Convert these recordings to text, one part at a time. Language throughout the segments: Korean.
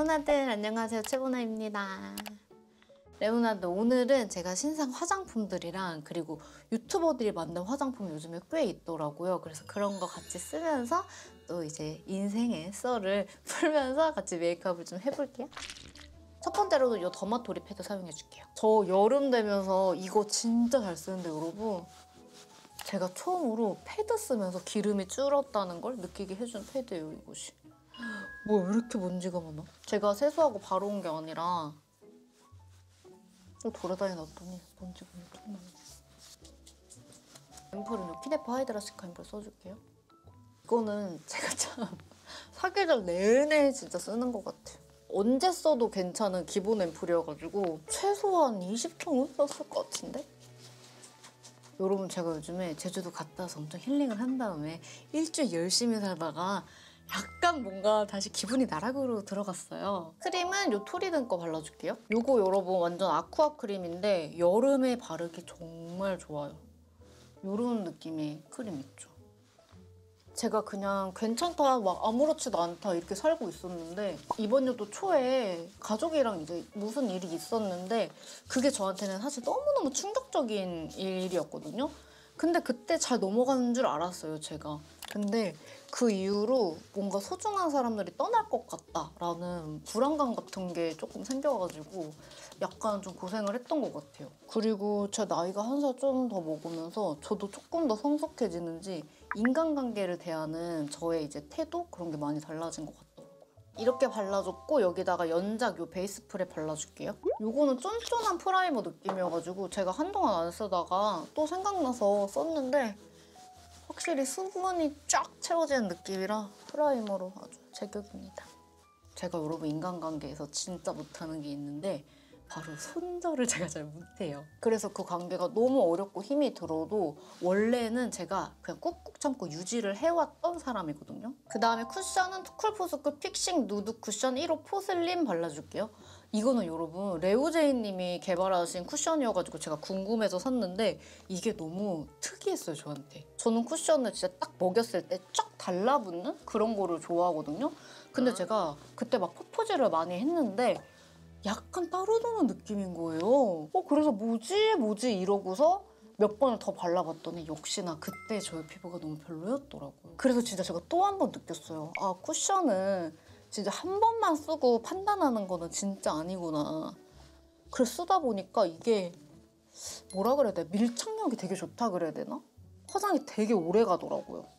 레오나들 안녕하세요, 최보나입니다. 레오나들, 오늘은 제가 신상 화장품들이랑 그리고 유튜버들이 만든 화장품이 요즘에 꽤 있더라고요. 그래서 그런 거 같이 쓰면서 또 이제 인생의 썰을 풀면서 같이 메이크업을 좀 해볼게요. 첫 번째로는 이 더마토리 패드 사용해줄게요. 저 여름 되면서 이거 진짜 잘 쓰는데 여러분, 제가 처음으로 패드 쓰면서 기름이 줄었다는 걸 느끼게 해준 패드예요, 이것이. 뭐야, 왜 이렇게 먼지가 많아? 제가 세수하고 바로 온 게 아니라 돌아다니 놨더니 먼지가 엄청 많아. 앰플은 이 키네프 하이드라시카 앰플 써줄게요. 이거는 제가 참 사계절 내내 진짜 쓰는 것 같아요. 언제 써도 괜찮은 기본 앰플이어가지고 최소한 20통은 썼을 것 같은데? 여러분, 제가 요즘에 제주도 갔다 와서 엄청 힐링을 한 다음에 일주일 열심히 살다가 약간 뭔가 다시 기분이 나락으로 들어갔어요. 크림은 요 토리든 거 발라줄게요. 요거 여러분 완전 아쿠아 크림인데 여름에 바르기 정말 좋아요. 요런 느낌의 크림 있죠. 제가 그냥 괜찮다, 막 아무렇지도 않다 이렇게 살고 있었는데 이번 연도 초에 가족이랑 이제 무슨 일이 있었는데 그게 저한테는 사실 너무너무 충격적인 일이었거든요. 근데 그때 잘 넘어가는 줄 알았어요, 제가. 근데 그 이후로 뭔가 소중한 사람들이 떠날 것 같다라는 불안감 같은 게 조금 생겨가지고 약간 좀 고생을 했던 것 같아요. 그리고 제 나이가 한 살 좀 더 먹으면서 저도 조금 더 성숙해지는지 인간관계를 대하는 저의 이제 태도? 그런 게 많이 달라진 것 같더라고요. 이렇게 발라줬고 여기다가 연작 요 베이스 프레 발라줄게요. 요거는 쫀쫀한 프라이머 느낌이어가지고 제가 한동안 안 쓰다가 또 생각나서 썼는데 확실히 수분이 쫙 채워지는 느낌이라 프라이머로 아주 제격입니다. 제가 여러분 인간관계에서 진짜 못하는 게 있는데 바로 손절을 제가 잘 못해요. 그래서 그 관계가 너무 어렵고 힘이 들어도 원래는 제가 그냥 꾹꾹 참고 유지를 해왔던 사람이거든요. 그 다음에 쿠션은 투쿨포스쿨 픽싱 누드 쿠션 1호 포슬린 발라줄게요. 이거는 여러분 레오제이님이 개발하신 쿠션이어가지고 제가 궁금해서 샀는데 이게 너무 특이했어요, 저한테. 저는 쿠션을 진짜 딱 먹였을 때 쫙 달라붙는 그런 거를 좋아하거든요. 근데 제가 그때 막 퍼포즈를 많이 했는데 약간 따로 노는 느낌인 거예요. 그래서 뭐지 이러고서 몇 번을 더 발라봤더니 역시나 그때 저의 피부가 너무 별로였더라고요. 그래서 진짜 제가 또 한 번 느꼈어요. 아, 쿠션은 진짜 한 번만 쓰고 판단하는 거는 진짜 아니구나. 그래서 쓰다 보니까 이게 뭐라 그래야 돼? 밀착력이 되게 좋다 그래야 되나? 화장이 되게 오래 가더라고요.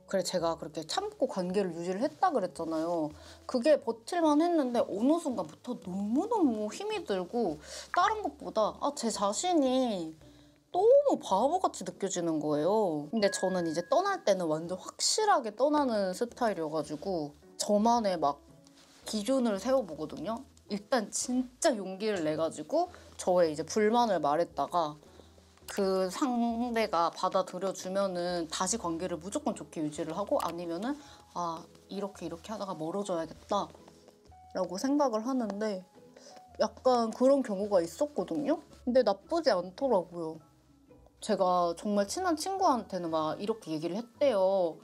그래, 제가 그렇게 참고 관계를 유지를 했다 그랬잖아요. 그게 버틸만 했는데 어느 순간부터 너무너무 힘이 들고 다른 것보다 제 자신이 너무 바보같이 느껴지는 거예요. 근데 저는 이제 떠날 때는 완전 확실하게 떠나는 스타일이어가지고 저만의 막 기준을 세워보거든요. 일단 진짜 용기를 내가지고 저의 이제 불만을 말했다가 그 상대가 받아들여주면은 다시 관계를 무조건 좋게 유지를 하고 아니면은 이렇게 하다가 멀어져야겠다 라고 생각을 하는데 약간 그런 경우가 있었거든요. 근데 나쁘지 않더라고요. 제가 정말 친한 친구한테는 막 이렇게 얘기를 했대요.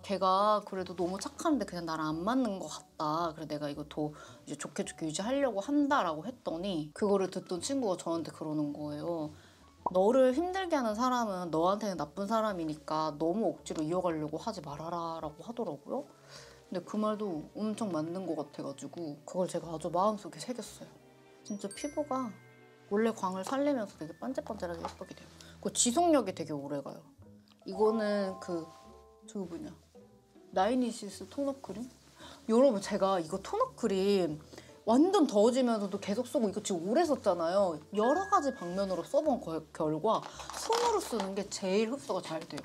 걔가 그래도 너무 착한데 그냥 나랑 안 맞는 것 같다. 그래 내가 이거 더 이제 좋게 유지하려고 한다라고 했더니 그거를 듣던 친구가 저한테 그러는 거예요. 너를 힘들게 하는 사람은 너한테는 나쁜 사람이니까 너무 억지로 이어가려고 하지 말아라 라고 하더라고요. 근데 그 말도 엄청 맞는 것 같아가지고 그걸 제가 아주 마음속에 새겼어요. 진짜 피부가 원래 광을 살리면서 되게 반짝반짝하게 예쁘게 돼요. 그 지속력이 되게 오래가요. 이거는 저거 뭐냐, 나이니시스 톤업 크림? 여러분, 제가 이거 톤업 크림 완전 더워지면서도 계속 쓰고 이거 지금 오래 썼잖아요. 여러 가지 방면으로 써본 결과 손으로 쓰는 게 제일 흡수가 잘 돼요.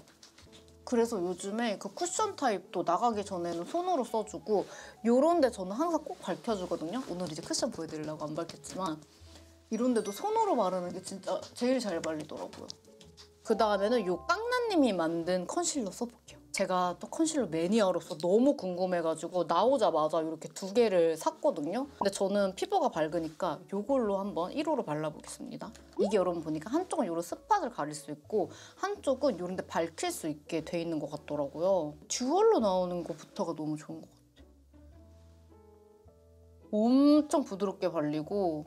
그래서 요즘에 그 쿠션 타입도 나가기 전에는 손으로 써주고 요런 데 저는 항상 꼭 밝혀주거든요. 오늘 이제 쿠션 보여드리려고 안 밝혔지만 이런 데도 손으로 바르는 게 진짜 제일 잘 발리더라고요. 그 다음에는 요 깡나님이 만든 컨실러 써볼게요. 제가 또 컨실러 매니아로서 너무 궁금해가지고 나오자마자 이렇게 2개를 샀거든요. 근데 저는 피부가 밝으니까 이걸로 한번 1호로 발라보겠습니다. 이게 여러분 보니까 한쪽은 이런 스팟을 가릴 수 있고 한쪽은 이런 데 밝힐 수 있게 돼 있는 것 같더라고요. 듀얼로 나오는 것부터가 너무 좋은 것 같아요. 엄청 부드럽게 발리고,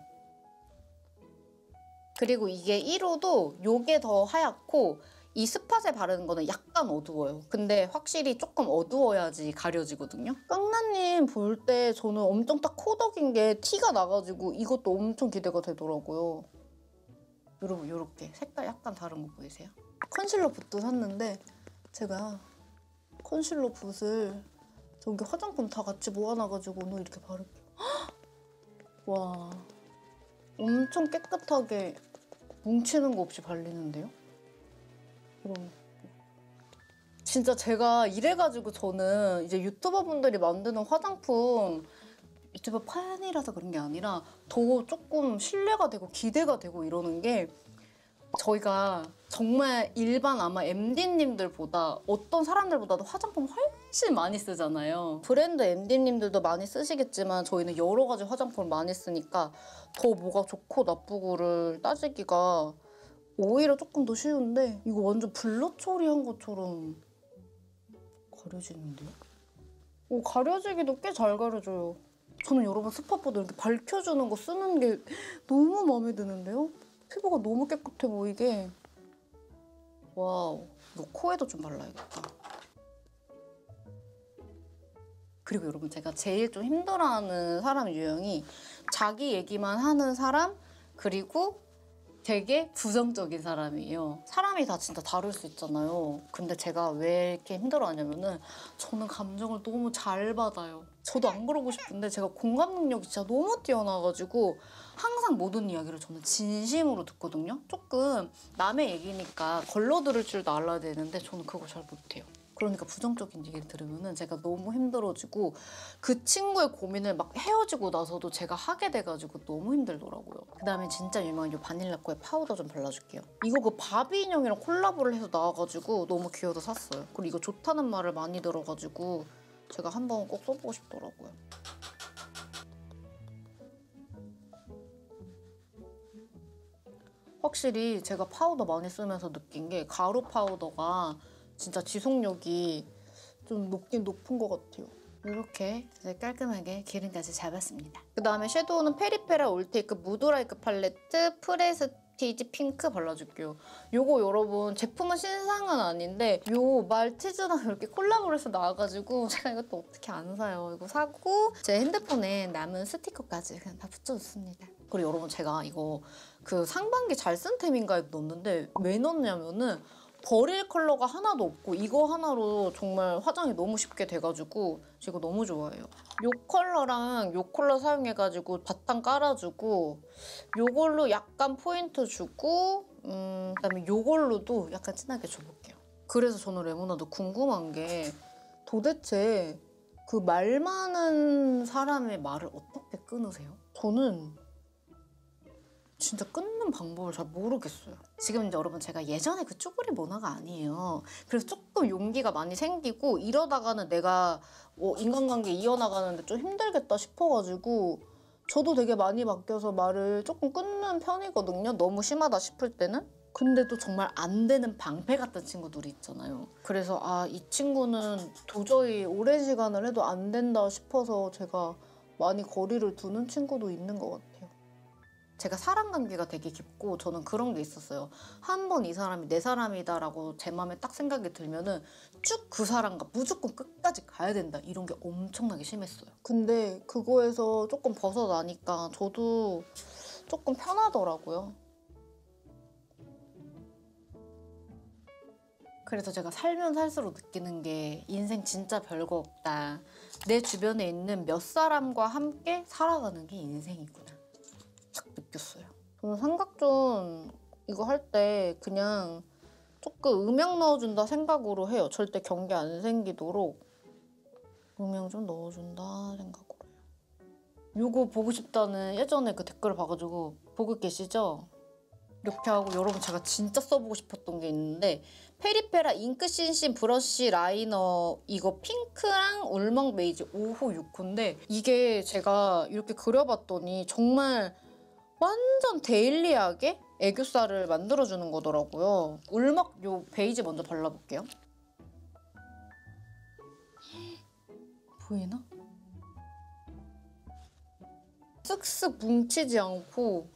그리고 이게 1호도 요게 더 하얗고 이 스팟에 바르는 거는 약간 어두워요. 근데 확실히 조금 어두워야지 가려지거든요. 깡나님 볼 때 저는 엄청 딱 코덕인 게 티가 나가지고 이것도 엄청 기대가 되더라고요. 여러분 이렇게 색깔 약간 다른 거 보이세요? 컨실러 붓도 샀는데 제가 컨실러 붓을 저기 화장품 다 같이 모아놔가지고 오늘 이렇게 바를게요. 와, 엄청 깨끗하게 뭉치는 거 없이 발리는데요? 여러분, 진짜 제가 이래가지고 저는 이제 유튜버 분들이 만드는 화장품 유튜버 팬이라서 그런 게 아니라 더 조금 신뢰가 되고 기대가 되고 이러는 게, 저희가 정말 일반 아마 MD님들보다 어떤 사람들보다도 화장품 훨씬 많이 쓰잖아요. 브랜드 MD님들도 많이 쓰시겠지만 저희는 여러 가지 화장품을 많이 쓰니까 더 뭐가 좋고 나쁘고를 따지기가 오히려 조금 더 쉬운데, 이거 완전 블러 처리한 것처럼 가려지는데요? 오, 가려지기도 꽤 잘 가려져요. 저는 여러분 스팟보다 이렇게 밝혀주는 거 쓰는 게 너무 마음에 드는데요? 피부가 너무 깨끗해 보이게. 와우, 이거 코에도 좀 발라야겠다. 그리고 여러분 제가 제일 좀 힘들어하는 사람 유형이 자기 얘기만 하는 사람, 그리고 되게 부정적인 사람이에요. 사람이 다 진짜 다를 수 있잖아요. 근데 제가 왜 이렇게 힘들어하냐면은 저는 감정을 너무 잘 받아요. 저도 안 그러고 싶은데 제가 공감 능력이 진짜 너무 뛰어나가지고 항상 모든 이야기를 저는 진심으로 듣거든요. 조금 남의 얘기니까 걸러들을 줄도 알아야 되는데 저는 그거 잘 못해요. 그러니까 부정적인 얘기를 들으면은 제가 너무 힘들어지고 그 친구의 고민을 막 헤어지고 나서도 제가 하게 돼가지고 너무 힘들더라고요. 그다음에 진짜 유명한 이 바닐라코의 파우더 좀 발라줄게요. 이거 그 바비 인형이랑 콜라보를 해서 나와가지고 너무 귀여워서 샀어요. 그리고 이거 좋다는 말을 많이 들어가지고 제가 한번 꼭 써보고 싶더라고요. 확실히 제가 파우더 많이 쓰면서 느낀 게 가루 파우더가 진짜 지속력이 좀 높긴 높은 것 같아요. 이렇게 이제 깔끔하게 기름까지 잡았습니다. 그 다음에 섀도우는 페리페라 올테이크 무드라이크 팔레트 프레스티지 핑크 발라줄게요. 요거 여러분 제품은 신상은 아닌데 요 말티즈랑 이렇게 콜라보를 해서 나와가지고 제가 이것도 어떻게 안 사요. 이거 사고 제 핸드폰에 남은 스티커까지 그냥 다 붙여줬습니다. 그리고 여러분 제가 이거 그 상반기 잘 쓴 템인가에 넣었는데 왜 넣었냐면은 버릴 컬러가 하나도 없고 이거 하나로 정말 화장이 너무 쉽게 돼가지고 이거 너무 좋아해요. 요 컬러랑 요 컬러 사용해가지고 바탕 깔아주고 요걸로 약간 포인트 주고 그다음에 요걸로도 약간 진하게 줘볼게요. 그래서 저는 레모나드 궁금한 게 도대체 그 말 많은 사람의 말을 어떻게 끊으세요? 저는 진짜 끊는 방법을 잘 모르겠어요. 지금 이제 여러분 제가 예전에 그 쭈구리 모나가 아니에요. 그래서 조금 용기가 많이 생기고 이러다가는 내가 인간관계 이어나가는데 좀 힘들겠다 싶어가지고 저도 되게 많이 바뀌어서 말을 조금 끊는 편이거든요. 너무 심하다 싶을 때는. 근데도 정말 안 되는 방패 같은 친구들이 있잖아요. 그래서 아, 이 친구는 도저히 오랜 시간을 해도 안 된다 싶어서 제가 많이 거리를 두는 친구도 있는 것 같아요. 제가 사람 관계가 되게 깊고 저는 그런 게 있었어요. 한 번 이 사람이 내 사람이다라고 제 마음에 딱 생각이 들면은 쭉 그 사람과 무조건 끝까지 가야 된다 이런 게 엄청나게 심했어요. 근데 그거에서 조금 벗어나니까 저도 조금 편하더라고요. 그래서 제가 살면 살수록 느끼는 게 인생 진짜 별거 없다. 내 주변에 있는 몇 사람과 함께 살아가는 게 인생이구나. 딱 느꼈어요. 저는 삼각존 이거 할 때 그냥 조금 음영 넣어준다 생각으로 해요. 절대 경계 안 생기도록 음영 좀 넣어준다 생각으로 해요. 요거 보고 싶다는 예전에 그 댓글을 봐가지고 보고 계시죠? 이렇게 하고 여러분 제가 진짜 써보고 싶었던 게 있는데 페리페라 잉크 신신 브러쉬 라이너 이거 핑크랑 울먹 베이지 5호 6호인데 이게 제가 이렇게 그려봤더니 정말 완전 데일리하게 애교살을 만들어주는 거더라고요. 울먹 요 베이지 먼저 발라볼게요. 보이나? 쓱쓱 뭉치지 않고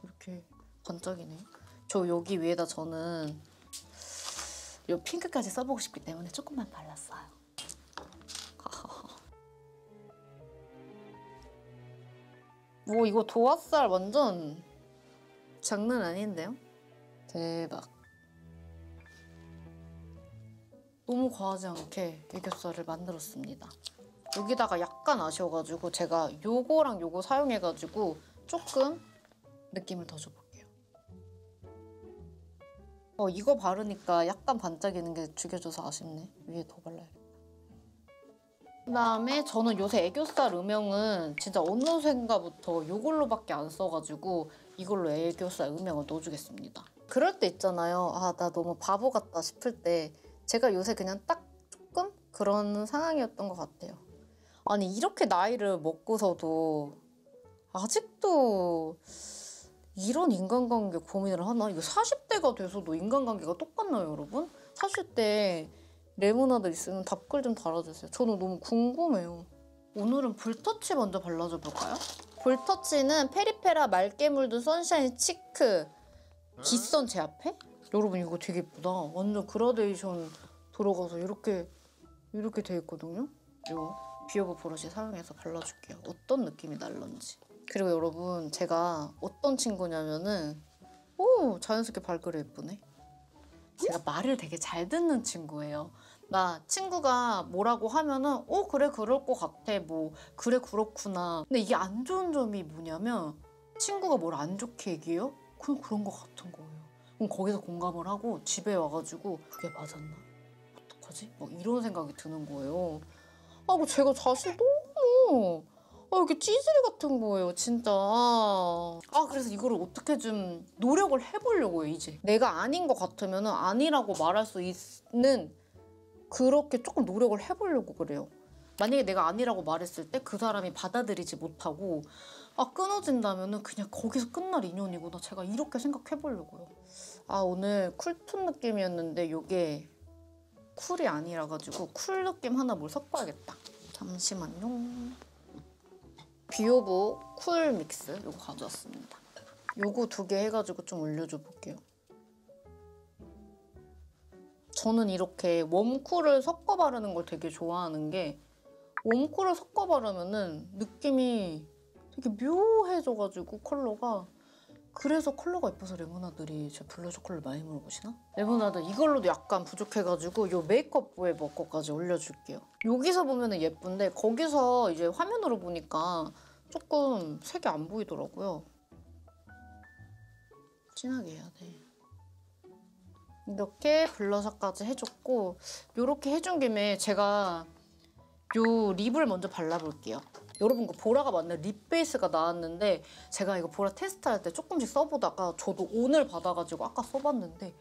이렇게 반짝이네요. 저 여기 위에다 저는 이 핑크까지 써보고 싶기 때문에 조금만 발랐어요. 뭐 이거 도화살 완전 장난 아닌데요? 대박. 너무 과하지 않게 애교살을 만들었습니다. 여기다가 약간 아쉬워가지고 제가 요거랑 요거 사용해가지고 조금 느낌을 더 줘볼게요. 이거 바르니까 약간 반짝이는 게 죽여줘서 아쉽네. 위에 더 발라야겠다. 그다음에 저는 요새 애교살 음영은 진짜 어느 생가부터 이걸로밖에 안 써가지고 이걸로 애교살 음영을 넣어주겠습니다. 그럴 때 있잖아요. 아, 나 너무 바보 같다 싶을 때 제가 요새 그냥 딱 조금 그런 상황이었던 것 같아요. 아니 이렇게 나이를 먹고서도 아직도 이런 인간관계 고민을 하나? 이거 40대가 돼서도 인간관계가 똑같나요, 여러분? 40대 레모나드 있으면 답글 좀 달아주세요. 저는 너무 궁금해요. 오늘은 볼터치 먼저 발라줘 볼까요? 볼터치는 페리페라 맑게 물든 선샤인 치크 기선 제압해? 여러분 이거 되게 예쁘다. 완전 그라데이션 들어가서 이렇게 돼 있거든요. 이거 비오브 브러쉬 사용해서 발라줄게요. 어떤 느낌이 날런지. 그리고 여러분 제가 어떤 친구냐면은 오 자연스럽게 발그레 예쁘네. 제가 말을 되게 잘 듣는 친구예요. 나 친구가 뭐라고 하면은 그래 그럴 것 같아 뭐 그래 그렇구나. 근데 이게 안 좋은 점이 뭐냐면 친구가 뭘 안 좋게 얘기해요? 그냥 그런 것 같은 거예요. 그럼 거기서 공감을 하고 집에 와가지고 그게 맞았나? 어떡하지? 막 이런 생각이 드는 거예요. 뭐 제가 사실 너무 이게 찌질이 같은 거예요, 진짜. 그래서 이거를 어떻게 좀 노력을 해보려고요, 이제. 내가 아닌 것 같으면 아니라고 말할 수 있는 그렇게 조금 노력을 해보려고 그래요. 만약에 내가 아니라고 말했을 때 그 사람이 받아들이지 못하고 끊어진다면 그냥 거기서 끝날 인연이구나. 제가 이렇게 생각해보려고요. 오늘 쿨톤 느낌이었는데 이게 쿨이 아니라 가지고 쿨 느낌 하나 뭘 섞어야겠다. 잠시만요. 비오브 쿨 믹스 이거 가져왔습니다. 요거 2개 해가지고 좀 올려줘 볼게요. 저는 이렇게 웜쿨을 섞어 바르는 걸 되게 좋아하는 게 웜쿨을 섞어 바르면은 느낌이 되게 묘해져가지고 컬러가 그래서 컬러가 예뻐서 레모나들이 제 블러셔 컬러 많이 물어보시나? 레모나드 이걸로도 약간 부족해가지고 요 메이크업부에 뭐 거까지 올려줄게요. 여기서 보면 예쁜데 거기서 이제 화면으로 보니까 조금 색이 안 보이더라고요. 진하게 해야 돼. 이렇게 블러셔까지 해줬고 이렇게 해준 김에 제가 요 립을 먼저 발라볼게요. 여러분 그 보라가 맞는 립 베이스가 나왔는데 제가 이거 보라 테스트할 때 조금씩 써보다가 저도 오늘 받아가지고 아까 써봤는데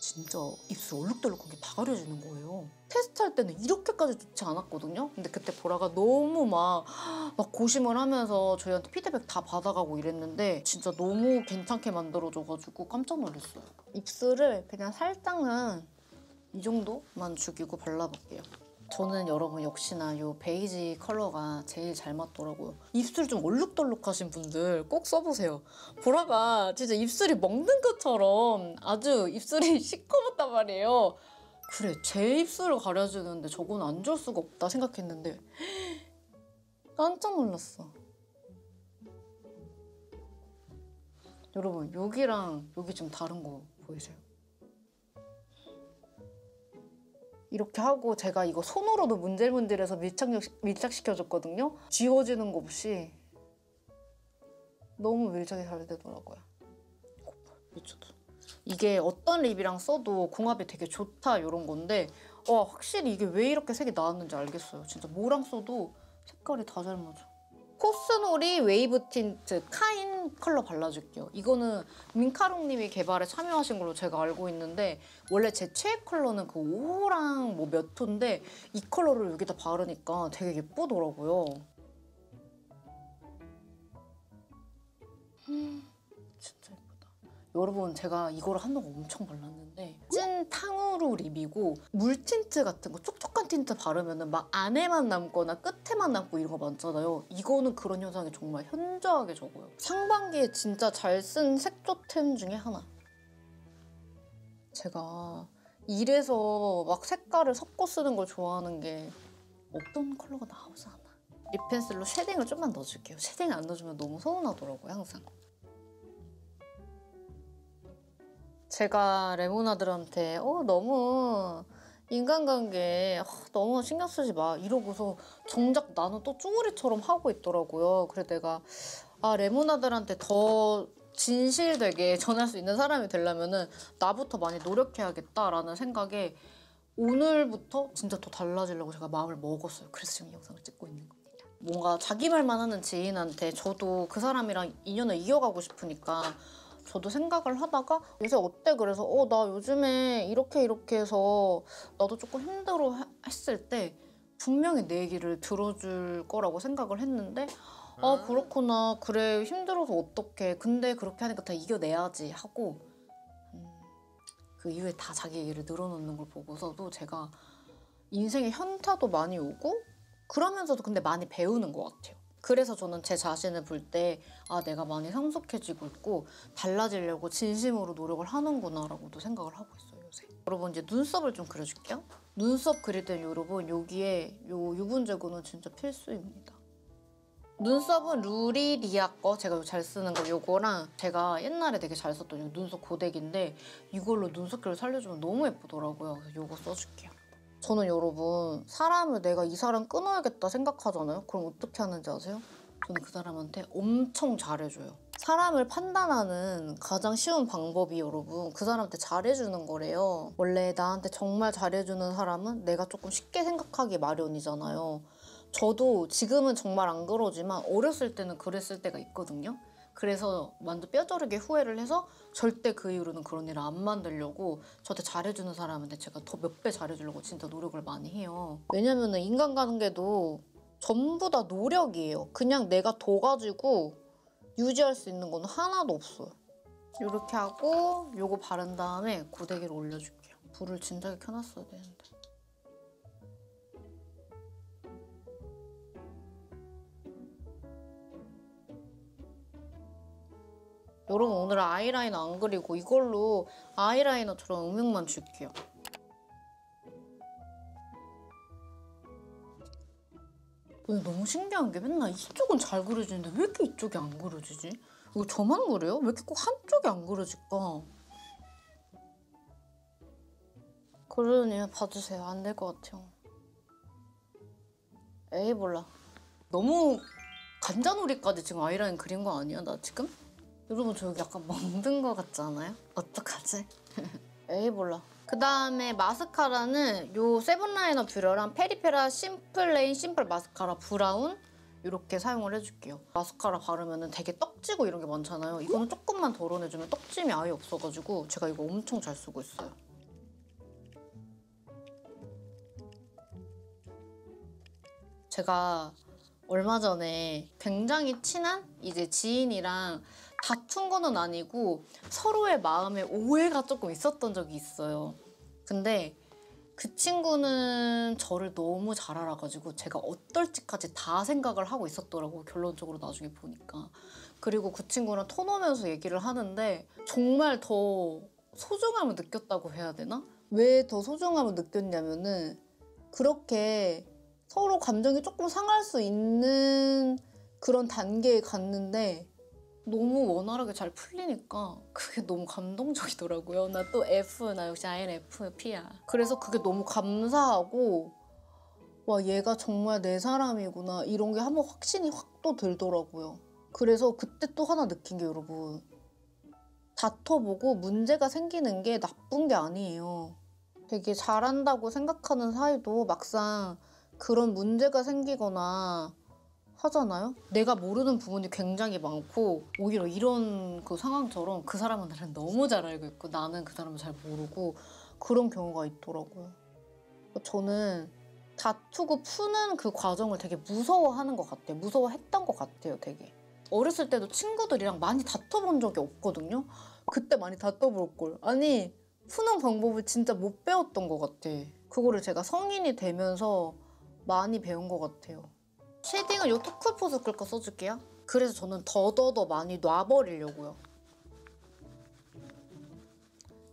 진짜 입술 얼룩덜룩한 게 다 가려지는 거예요. 테스트할 때는 이렇게까지 좋지 않았거든요. 근데 그때 보라가 너무 막 고심을 하면서 저희한테 피드백 다 받아가고 이랬는데 진짜 너무 괜찮게 만들어줘가지고 깜짝 놀랐어요. 입술을 그냥 살짝은 이 정도만 죽이고 발라볼게요. 저는 여러분 역시나 이 베이지 컬러가 제일 잘 맞더라고요. 입술 좀 얼룩덜룩하신 분들 꼭 써보세요. 보라가 진짜 입술이 먹는 것처럼 아주 입술이 시커멓단 말이에요. 그래 제 입술을 가려주는데 저건 안 줄 수가 없다 생각했는데 깜짝 놀랐어. 여러분 여기랑 여기 좀 다른 거 보이세요? 이렇게 하고 제가 이거 손으로도 문질문질해서 밀착시켜줬거든요. 지워지는 거 없이 너무 밀착이 잘 되더라고요. 미쳤다. 이게 어떤 립이랑 써도 궁합이 되게 좋다 이런 건데 확실히 이게 왜 이렇게 색이 나왔는지 알겠어요. 진짜 뭐랑 써도 색깔이 다 잘 맞아. 코스놀이 웨이브 틴트 카인 컬러 발라줄게요. 이거는 민카롱님이 개발에 참여하신 걸로 제가 알고 있는데 원래 제 최애 컬러는 그 5호랑 뭐 몇 호인데 이 컬러를 여기다 바르니까 되게 예쁘더라고요. 진짜 예쁘다. 여러분 제가 이거를 한동안 엄청 발랐는데 찐 탕후루 내추럴 립이고 물 틴트 같은 거 촉촉한 틴트 바르면은 막 안에만 남거나 끝에만 남고 이런 거 많잖아요. 이거는 그런 현상이 정말 현저하게 적어요. 상반기에 진짜 잘 쓴 색조템 중에 하나. 제가 이래서 막 색깔을 섞어 쓰는 걸 좋아하는 게 없던 컬러가 나오지 않아. 립 펜슬로 쉐딩을 좀만 넣어줄게요. 쉐딩 안 넣어주면 너무 서운하더라고요, 항상. 제가 레모나들한테 너무 인간관계에 너무 신경 쓰지 마 이러고서 정작 나는 또 쭈구리처럼 하고 있더라고요. 그래서 내가 레모나들한테 더 진실되게 전할 수 있는 사람이 되려면은 나부터 많이 노력해야겠다라는 생각에 오늘부터 진짜 더 달라지려고 제가 마음을 먹었어요. 그래서 지금 이 영상을 찍고 있는 겁니다. 뭔가 자기 말만 하는 지인한테 저도 그 사람이랑 인연을 이어가고 싶으니까 저도 생각을 하다가 요새 어때? 그래서 나 요즘에 이렇게 해서 나도 조금 힘들어 했을 때 분명히 내 얘기를 들어줄 거라고 생각을 했는데 그렇구나. 그래 힘들어서 어떡해. 근데 그렇게 하니까 다 이겨내야지 하고 그 이후에 다 자기 얘기를 늘어놓는 걸 보고서도 제가 인생에 현타도 많이 오고 그러면서도 근데 많이 배우는 것 같아요. 그래서 저는 제 자신을 볼 때 내가 많이 성숙해지고 있고 달라지려고 진심으로 노력을 하는구나 라고도 생각을 하고 있어요, 요새. 여러분 이제 눈썹을 좀 그려줄게요. 눈썹 그릴 땐 여러분 여기에 요 유분 제거는 진짜 필수입니다. 눈썹은 루리리아 거 제가 잘 쓰는 거 요거랑 제가 옛날에 되게 잘 썼던 요 눈썹 고데기인데 이걸로 눈썹결을 살려주면 너무 예쁘더라고요. 그래서 요거 써줄게요. 저는 여러분 사람을 내가 이 사람 끊어야겠다 생각하잖아요. 그럼 어떻게 하는지 아세요? 저는 그 사람한테 엄청 잘해줘요. 사람을 판단하는 가장 쉬운 방법이 여러분 그 사람한테 잘해주는 거래요. 원래 나한테 정말 잘해주는 사람은 내가 조금 쉽게 생각하기 마련이잖아요. 저도 지금은 정말 안 그러지만 어렸을 때는 그랬을 때가 있거든요. 그래서 완전 뼈저리게 후회를 해서 절대 그 이후로는 그런 일을 안 만들려고 저한테 잘해주는 사람한테 제가 더 몇 배 잘해주려고 진짜 노력을 많이 해요. 왜냐면은 인간관계도 전부 다 노력이에요. 그냥 내가 둬가지고 유지할 수 있는 건 하나도 없어요. 이렇게 하고 요거 바른 다음에 고데기를 올려줄게요. 불을 진작에 켜놨어야 되는데. 여러분 오늘 아이라이너 안 그리고 이걸로 아이라이너처럼 음영만 줄게요. 너무 신기한 게 맨날 이쪽은 잘 그려지는데 왜 이렇게 이쪽이 안 그려지지? 이거 저만 그래요? 왜 이렇게 꼭 한쪽이 안 그려질까? 그러니 봐주세요. 안 될 것 같아요. 에이 몰라. 너무 간자놀이까지 지금 아이라인 그린 거 아니야 나 지금? 여러분 저 여기 약간 멍든 거 같지 않아요? 어떡하지? 에이 몰라. 그 다음에 마스카라는 요 세븐라이너 뷰러랑 페리페라 심플레인 심플 마스카라 브라운 이렇게 사용을 해줄게요. 마스카라 바르면 되게 떡지고 이런 게 많잖아요. 이거는 조금만 덜어내주면 떡짐이 아예 없어가지고 제가 이거 엄청 잘 쓰고 있어요. 제가 얼마 전에 굉장히 친한 이제 지인이랑 다툰 거는 아니고 서로의 마음에 오해가 조금 있었던 적이 있어요. 근데 그 친구는 저를 너무 잘 알아가지고 제가 어떨지까지 다 생각을 하고 있었더라고요. 결론적으로 나중에 보니까. 그리고 그 친구랑 터놓으면서 얘기를 하는데 정말 더 소중함을 느꼈다고 해야 되나? 왜 더 소중함을 느꼈냐면은 그렇게 서로 감정이 조금 상할 수 있는 그런 단계에 갔는데 너무 원활하게 잘 풀리니까 그게 너무 감동적이더라고요. 나 또 F, 나 역시 INFP야. 그래서 그게 너무 감사하고 와 얘가 정말 내 사람이구나 이런 게 한번 확신이 확 또 들더라고요. 그래서 그때 또 하나 느낀 게 여러분 다퉈보고 문제가 생기는 게 나쁜 게 아니에요. 되게 잘한다고 생각하는 사이도 막상 그런 문제가 생기거나 하잖아요? 내가 모르는 부분이 굉장히 많고 오히려 이런 그 상황처럼 그 사람은 나를 너무 잘 알고 있고 나는 그 사람을 잘 모르고 그런 경우가 있더라고요. 저는 다투고 푸는 그 과정을 되게 무서워하는 것 같아요. 무서워했던 것 같아요, 되게. 어렸을 때도 친구들이랑 많이 다퉈본 적이 없거든요? 그때 많이 다퉈볼 걸. 아니 푸는 방법을 진짜 못 배웠던 것 같아. 그거를 제가 성인이 되면서 많이 배운 것 같아요. 쉐딩은 이 토크포스 거 써줄게요. 그래서 저는 더더더 많이 놔버리려고요.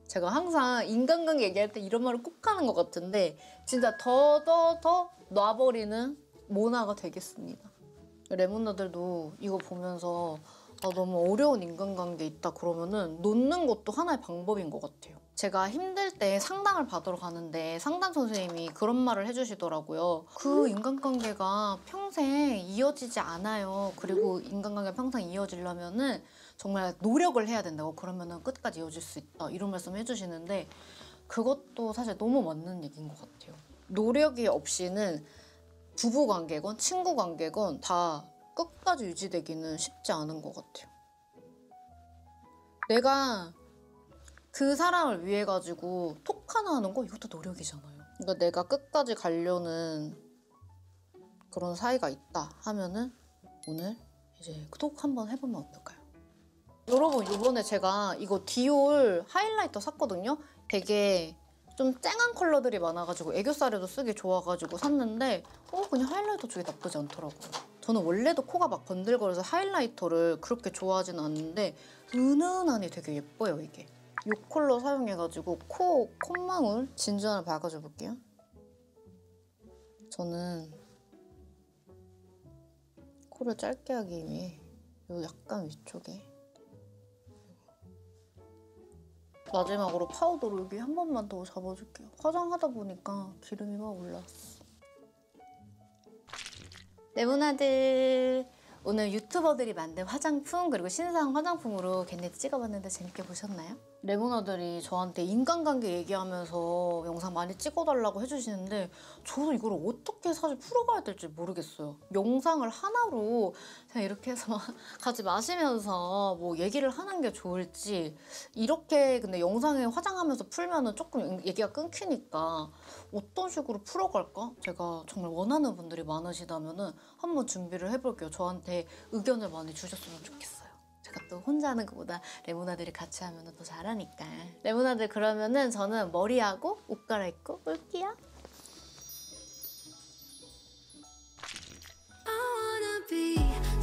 제가 항상 인간관계 얘기할 때 이런 말을 꼭 하는 것 같은데 진짜 더더더 놔버리는 모나가 되겠습니다. 레몬나들도 이거 보면서 너무 어려운 인간관계 있다 그러면은 놓는 것도 하나의 방법인 것 같아요. 제가 힘들 때 상담을 받으러 가는데 상담 선생님이 그런 말을 해주시더라고요. 그 인간관계가 평생 이어지지 않아요. 그리고 인간관계가 평생 이어지려면은 정말 노력을 해야 된다고. 그러면은 끝까지 이어질 수 있다. 이런 말씀 해주시는데 그것도 사실 너무 맞는 얘기인 것 같아요. 노력이 없이는 부부관계건 친구관계건 다 끝까지 유지되기는 쉽지 않은 것 같아요. 내가 그 사람을 위해 가지고 톡 하나 하는 거 이것도 노력이잖아요. 그러니까 내가 끝까지 가려는 그런 사이가 있다 하면은 오늘 이제 톡 한번 해보면 어떨까요? 여러분 이번에 제가 이거 디올 하이라이터 샀거든요. 되게 좀 쨍한 컬러들이 많아가지고 애교살에도 쓰기 좋아가지고 샀는데 그냥 하이라이터 쪽이 나쁘지 않더라고요. 저는 원래도 코가 막 번들거려서 하이라이터를 그렇게 좋아하진 않는데 은은하니 되게 예뻐요 이게. 이 컬러 사용해가지고 콧망울 진주 하나 박아줘 볼게요. 저는 코를 짧게 하기 위해 요 약간 위쪽에 마지막으로 파우더로 여기 한 번만 더 잡아줄게요. 화장하다 보니까 기름이 막 올라왔어. 레몬아들 오늘 유튜버들이 만든 화장품 그리고 신상 화장품으로 걔네들 찍어봤는데 재밌게 보셨나요? 레몬아들이 저한테 인간관계 얘기하면서 영상 많이 찍어달라고 해주시는데 저도 이걸 어떻게 사실 풀어가야 될지 모르겠어요. 영상을 하나로 그냥 이렇게 해서 막 같이 마시면서 뭐 얘기를 하는 게 좋을지 이렇게 근데 영상에 화장하면서 풀면은 조금 얘기가 끊기니까 어떤 식으로 풀어갈까? 제가 정말 원하는 분들이 많으시다면은 한번 준비를 해볼게요. 저한테 의견을 많이 주셨으면 좋겠어요. 제가 또 혼자 하는 것보다 레몬아들이 같이 하면 더 잘하니까. 레몬아들 그러면은 저는 머리하고 옷 갈아입고 올게요. I wanna be